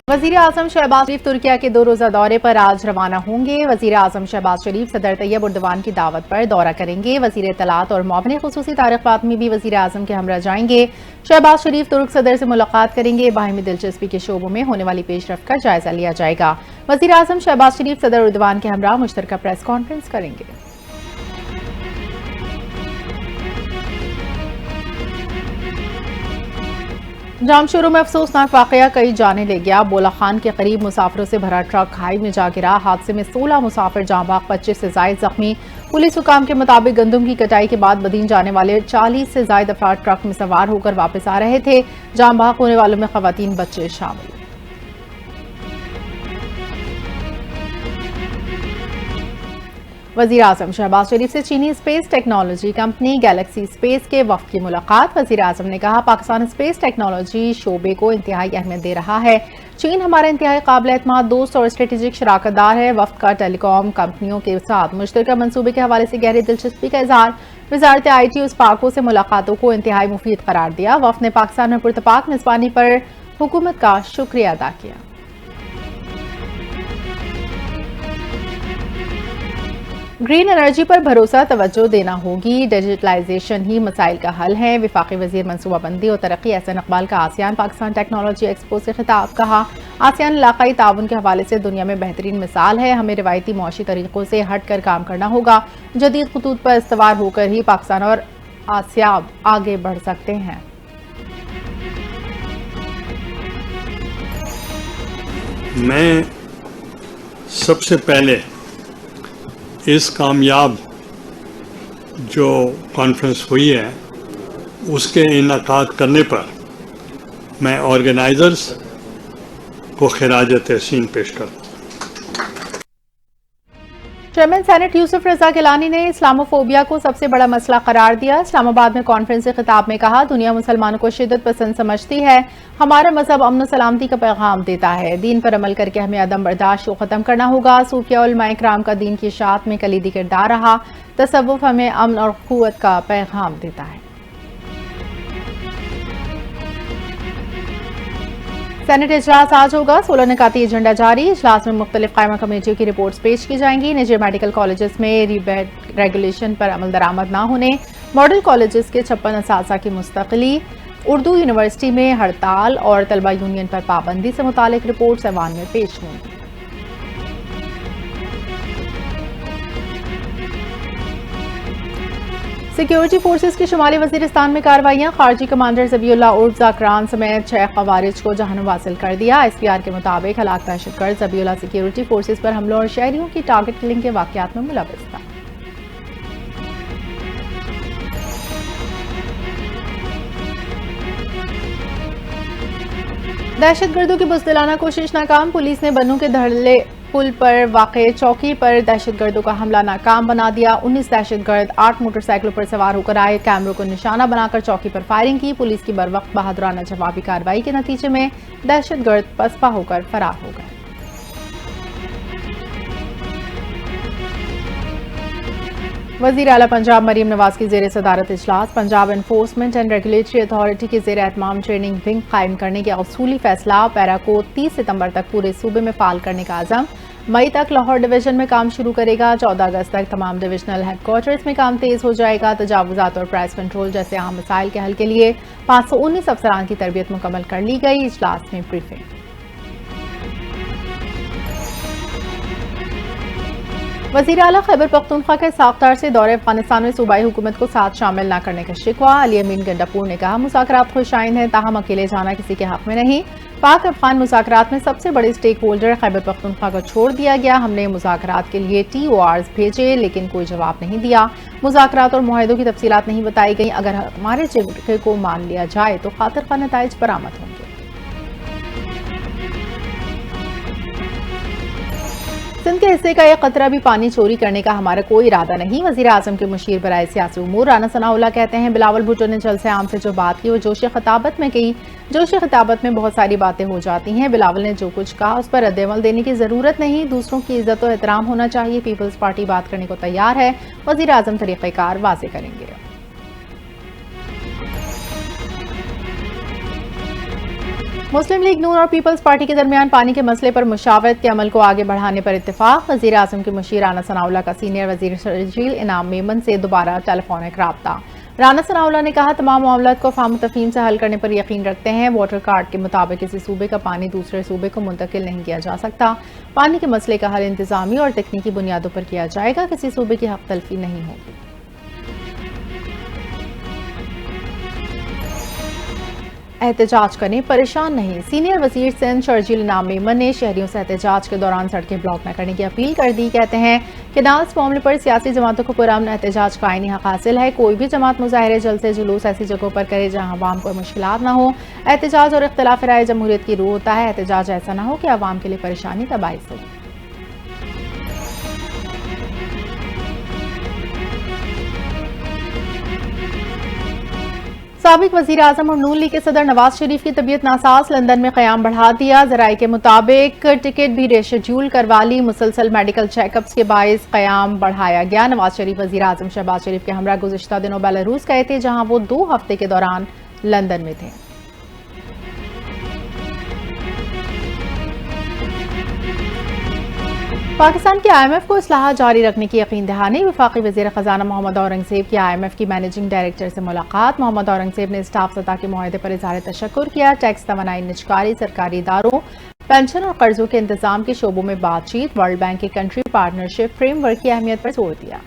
वज़ीर आज़म शहबाज शरीफ तुर्किया के 2 रोज़ा दौरे पर आज रवाना होंगे। वज़ीर आज़म शहबाज शरीफ सदर तैयब उर्दवान की दावत पर दौरा करेंगे। वज़ीर इत्तलात और मुआविन ख़ुसूसी तारिक फातमी भी वज़ीर आज़म के हमरा जाएंगे। शहबाज शरीफ तुर्क सदर से मुलाकात करेंगे। बाहिमी दिलचस्पी के शोबों में होने वाली पेशरफ्त का जायजा लिया जाएगा। वज़ीर आज़म शहबाज शरीफ सदर उर्दवान के हमरा मुश्तरका प्रेस कॉन्फ्रेंस करेंगे। जामशोरों में अफसोसनाक वाकया कई जाने ले गया। बोला खान के करीब मुसाफिरों से भरा ट्रक खाई में जा गिरा। हादसे में 16 मुसाफिर जाँ बहक, 25 से जायद जख्मी। पुलिस हुकाम के मुताबिक गंदम की कटाई के बाद मदीन जाने वाले 40 से जायद अफराद ट्रक में सवार होकर वापस आ रहे थे। जाँ बहक होने वालों में खवातीन बच्चे शामिल। वज़ीर आज़म शहबाज शरीफ से चीनी space technology company Galaxy space के वफ़द की मुलाकात। वज़ीर आज़म ने कहा, पाकिस्तान स्पेस टेक्नोलॉजी शोबे को इंतहाई अहमियत दे रहा है। चीन हमारा इंतहाई काबिल एतमाद दोस्त और स्ट्रेटेजिक शराकतदार है। वफ़द का टेलीकॉम कंपनियों के साथ मुश्तरका मनसूबे के हवाले से गहरी दिलचस्पी का इजहार। वज़ारत IT और स्पार्को से मुलाकातों को इंतहाई मुफीद करार दिया। वफ़द ने पाकिस्तान में पुरतपाक मेज़बानी पर हुकूमत का शुक्रिया अदा किया। ग्रीन एनर्जी पर भरोसा तवज्जो देना होगी। डिजिटलाइजेशन ही मसाइल का हल है। वफाकी वजीर मनसूबाबंदी और तरक्की एहसन इकबाल का आसियान पाकिस्तान टेक्नोलॉजी एक्सपो से खिताब। कहा, आसियान इलाकाई ताउन के हवाले से दुनिया में बेहतरीन मिसाल है। हमें रिवायती मुआशी तरीकों से हट कर काम करना होगा। जदीद खतूत पर इस्तवार होकर ही पाकिस्तान और आसियाब आगे बढ़ सकते हैं। मैं सबसे पहले इस कामयाब जो कॉन्फ्रेंस हुई है उसके इनकाद करने पर मैं ऑर्गेनाइजर्स को खिराज तहसीन पेश करता हूँ। चेयरमैन सेनेट यूसुफ रजा गिलानी ने इस्लामोफोबिया को सबसे बड़ा मसला करार दिया। इस्लामाबाद में कॉन्फ्रेंस से खिताब में कहा, दुनिया मुसलमानों को शिद्दत पसंद समझती है। हमारा मजहब अमन और सलामती का पैगाम देता है। दीन पर अमल करके हमें अदम बर्दाश्त को ख़त्म करना होगा। सूफिया और उलमाए किराम का दीन की इशाअत में कलीदी किरदार रहा। तसव्वुफ हमें अमन और क़ुव्वत का पैगाम देता है। सेनेट इजलास आज होगा। 16 निकाती एजेंडा जारी। इजलास में मुख्तलिफ कायमा कमेटियों की रिपोर्ट्स पेश की जाएंगी। निजी मेडिकल कॉलेजेस में रीबेट रेगुलेशन पर अमल दरामद न होने, मॉडल कॉलेजेस के 56 असातिज़ा की मुस्तकिली, उर्दू यूनिवर्सिटी में हड़ताल और तलबा यूनियन पर पाबंदी से मुतालिक रिपोर्ट्स ऐवान में पेश होंगी। सिक्योरिटी फोर्सेस की शुमाली वजीरिस्तान में कार्रवाइयां। खारजी कमांडर ज़बीउल्लाह उर्फ ज़ाकरान समेत 6 ख़वारिज को जहन्नुम हासिल कर दिया। SPR के मुताबिक हलाक दहशतगर्द ज़बीउल्लाह सिक्योरिटी फोर्सेस पर हमलों और शहरियों की टारगेट किलिंग के वाक़यात में मुलव्वस था। दहशतगर्दों की बुज़दिलाना कोशिश नाकाम। पुलिस ने बन्नू के धड़ल्ले पुल पर वाक़े चौकी पर दहशतगर्दों का हमला नाकाम बना दिया। 19 दहशतगर्द 8 मोटरसाइकिलों पर सवार होकर आए। कैमरों को निशाना बनाकर चौकी पर फायरिंग की। पुलिस की बरवक्त बहादुराना जवाबी कार्रवाई के नतीजे में दहशतगर्द पसपा होकर फरार हो गए। वज़ीर आला पंजाब मरीम नवाज की ज़ेर सदारत इजलास। Punjab enforcement and regulatory authority की ज़ेर एहतमाम ट्रेनिंग विंग कायम करने का असूली फैसला। पैरा को 30 सितंबर तक पूरे सूबे में फाल करने का आज़म। मई तक लाहौर डिवीजन में काम शुरू करेगा। 14 अगस्त तक तमाम डिविजनल हेडक्वार्टर्स में काम तेज़ हो जाएगा। तजावुज़ात और प्राइस कंट्रोल जैसे अहम मसाइल के हल के लिए 519 अफसरान की तरबियत मुकम्मल कर ली गई। इजलास में ब्रीफिंग। वज़ीर आला खैबर पख्तूनख्वा के साख्तार से दौरे अफगानिस्तान में सूबाई हुकूमत को साथ शामिल न करने का शिकवा। अली अमीन गंडापुर ने कहा, मुज़ाकरात खुशाइंद हैं, ताहम अकेले जाना किसी के हक में नहीं। पाक अफगान मुज़ाकरात में सबसे बड़े स्टेक होल्डर खैबर पख्तूनख्वा को छोड़ दिया गया। हमने मुज़ाकरात के लिए TORs भेजे लेकिन कोई जवाब नहीं दिया। मुज़ाकरात और मुआहिदों की तफसीलात नहीं बताई गई। अगर हमारे जिक्र को मान लिया जाए तो खातिर खा नताइज बरामद होंगे। सिंध के हिस्से का एक कतरा भी पानी चोरी करने का हमारा कोई इरादा नहीं। वज़ीर आज़म के मुशीर बराए सियासी उमूर राना सनाउल्लाह कहते हैं, बिलावल भुट्टो ने जलसे आम से जो बात की वो जोश खिताबत में कही। जोश खिताबत में बहुत सारी बातें हो जाती हैं। बिलावल ने जो कुछ कहा उस पर रद्द-ए-अमल देने की ज़रूरत नहीं। दूसरों की इज्जत और एहतराम होना चाहिए। पीपल्स पार्टी बात करने को तैयार है। वज़ीर आज़म तरीक़ेकार वाज़े करेंगे। مسلم لیگ نون اور پیپلز پارٹی کے درمیان پانی کے مسئلے پر مشاورت کے عمل کو آگے بڑھانے پر اتفاق. وزیر اعظم کے مشیر رانا ثناءاللہ کا سینئر وزیر شرجیل انعام میمن سے دوبارہ ٹیلی فونک رابطہ. رانا ثناءاللہ نے کہا تمام معاملات کو فہم و تفہیم سے حل کرنے پر یقین رکھتے ہیں. واٹر کارڈ کے مطابق کسی صوبے کا پانی دوسرے صوبے کو منتقل نہیں کیا جا سکتا. پانی کے مسئلے کا حل انتظامی اور تکنیکی بنیادوں پر کیا جائے گا. کسی صوبے کی حق تلفی نہیں ہوگی. احتجاج کریں، پریشان نہیں. سینئر وزیر سندھ شرجیل انعام میمن نے شہریوں سے احتجاج کے دوران سڑکیں بلاک نہ کرنے کی اپیل کر دی. کہتے ہیں کینالز معاملے پر سیاسی جماعتوں کو پرامن احتجاج کا آئینی حق حاصل ہے. کوئی بھی جماعت مظاہرے جلسے جلوس ایسی جگہوں پر کرے جہاں عوام کو مشکلات نہ ہو. احتجاج اور اختلاف رائے جمہوریت کی روح ہوتا ہے. احتجاج ایسا نہ ہو کہ عوام کے لیے پریشانی کا باعث ہو. سابق وزیر اعظم اور نون لیگ کے صدر نواز شریف کی طبیعت ناساز، لندن میں قیام بڑھا دیا. ذرائع کے مطابق ٹکٹ بھی ریشیڈیول کروا لی. مسلسل میڈیکل چیک اپس کے باعث قیام بڑھایا گیا. نواز شریف وزیر اعظم شہباز شریف کے ہمراہ گزشتہ دنوں بیلاروس گئے تھے جہاں وہ 2 ہفتے کے دوران لندن میں تھے. پاکستان کے آئی ایم ایف کو اصلاحات جاری رکھنے کی یقین دہانی. وفاقی وزیر خزانہ محمد اورنگزیب کی آئی ایم ایف کی مینیجنگ ڈائریکٹر سے ملاقات. محمد اورنگزیب نے اسٹاف سطح کے معاہدے پر اظہار تشکر کیا. ٹیکس توانائی نجکاری، سرکاری اداروں، پینشن اور قرضوں کے انتظام کے شعبوں میں بات چیت، ورلڈ بینک کی کنٹری پارٹنرشپ فریم ورک کی اہمیت پر زور دیا.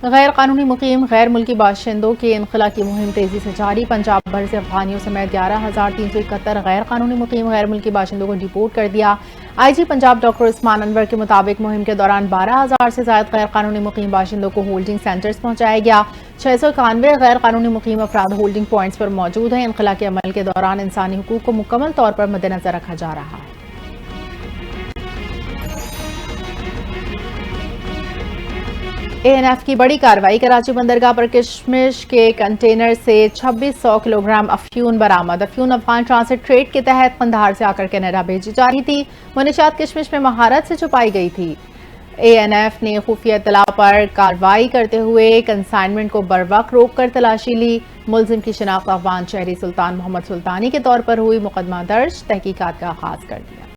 غیر قانونی مقیم غیر ملکی باشندوں کے انخلا کی مہم تیزی سے جاری. پنجاب بھر سے افغانیوں سمیت 11,371 غیر قانونی مقیم غیر ملکی باشندوں کو ڈیپورٹ کر دیا. آئی جی پنجاب ڈاکٹر عثمان انور کے مطابق مہم کے دوران 12,000 سے زائد غیر قانونی مقیم باشندوں کو ہولڈنگ سینٹرز پہنچایا گیا. 691 غیر قانونی مقیم افراد ہولڈنگ پوائنٹس پر موجود ہیں. انخلا کے عمل کے دوران انسانی حقوق کو مکمل طور پر مد نظر رکھا جا رہا ہے. اے این ایف کی بڑی کارروائی. کراچی بندرگاہ پر کشمش کے کنٹینر سے 2600 کلو گرام افیون برآمد. افیون افغان ٹرانزٹ ٹریڈ کے تحت قندھار سے آ کر کینیڈا بھیجی جا رہی تھی. منشیات کشمش میں مہارت سے چھپائی گئی تھی. اے این ایف نے خفیہ اطلاع پر کارروائی کرتے ہوئے کنسائنمنٹ کو بروقت روک کر تلاشی لی. ملزم کی شناخت افغان شہری سلطان محمد سلطانی کے طور پر ہوئی. مقدمہ درج، تحقیقات کا آغاز کر دیا.